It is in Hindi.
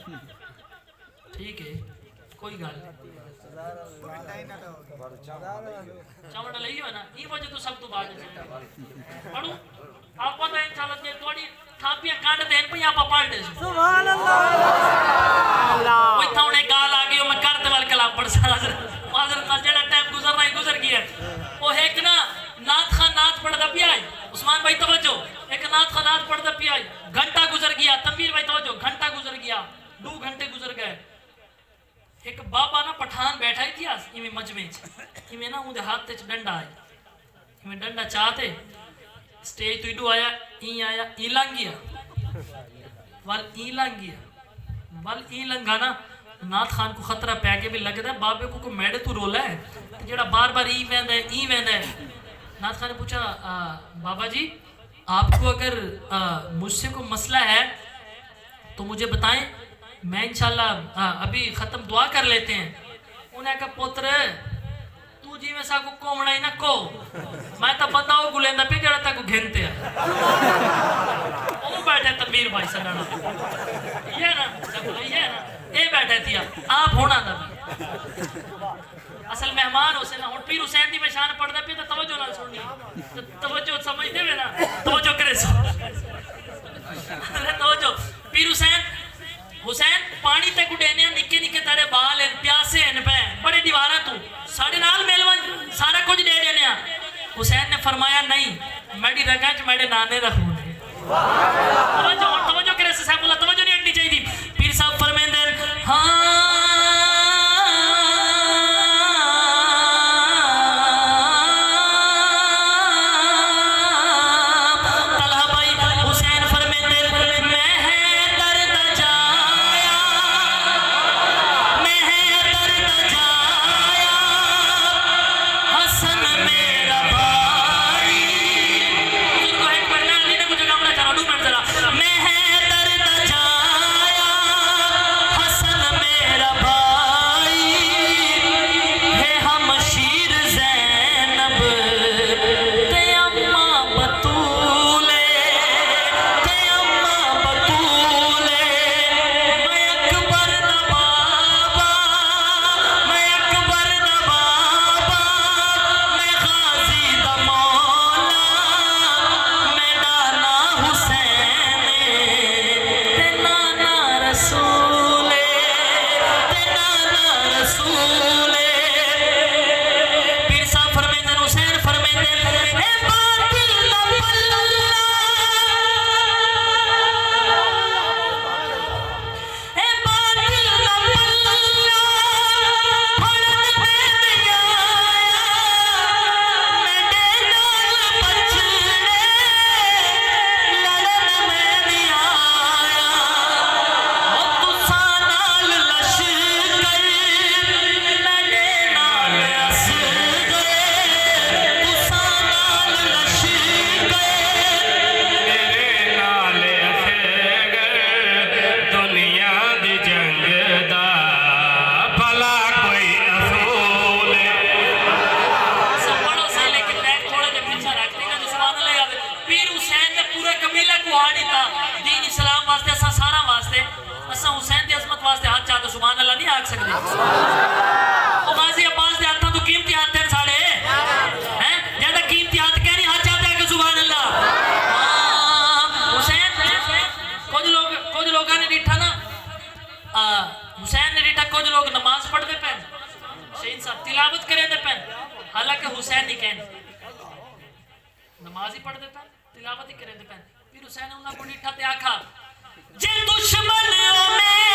ठीक है कोई गल चमड़ा लई हो ना ये वजह तो सब तो बाद पढ़ो आपा तो इंशाल्लाह जे थोड़ी थापियां काट देन पई आपा पढ़ दे सुभान अल्लाह कोई थोड़े गाल आ गई मैं करते वाल कलाम पढ़ सा हाजिर का जेड़ा टाइम गुजरना ही गुजर गया ओ एक ना नात खान नात पढ़दा पिया उस्मान भाई तवज्जो एक नात खान नात पढ़दा पिया घंटा गुजर गया तनवीर भाई तवज्जो घंटा गुजर गया 2 घंटे गुजर गए एक बाबा ना पठान बैठा ही थी इमे मजमे इमे ना उनके हाथ च डंडा है इमे डंडा चाहते स्टेज तो इडू आया ई लंघिया वल ई लंघा ना नाथ खान को खतरा पै के भी लगता है बाबे को मैडे तू रोला है जेड़ा बार बार ई वेंदा है नाथ खान ने पूछा बाबा जी आपको अगर मुझसे कोई मसला है तो मुझे बताएं मैं इंशाल्लाह अभी खत्म दुआ कर लेते हैं उन्हें कहा पुत्र तू जी में सा को कोमड़ा ही ना को मैं तो बंदा वो गुलेंदा पे जड़ा तक घेनते हैं वो बैठे तनवीर भाई सनाना ये ना ये बैठे थी आप होना था असल मेहमान हो से ना और पीर हुसैन दी शान पढ़दा पे तो तवज्जो ना सुननी तो तवज्जो समझदे वे ना तवज्जो करे सो तवज्जो पीर हुसैन पानी ते गुडेने निके निके तेरे बाल हैं प्यासे हैं पे बड़े दीवारा तू साढ़े नाल मेलवन सारा कुछ दे देने हुसैन ने फरमाया नहीं मेरी रगा च मेरे नाने दा खून है तवज्जो करे साहब तवज्जो नहीं हटनी चाहिए पीर साहब फरमांदे हां हुसैन ने डिठा कुछ लोग नमाज पढ़ते पे शहीद साहब तिलावत करे पे हालांकि हुसैन नहीं कहने नमाज ही पढ़ते पे तिलावत ही करे पे फिर हुसैन ने उन्हें को डिठा ते आखा जे दुश्मन में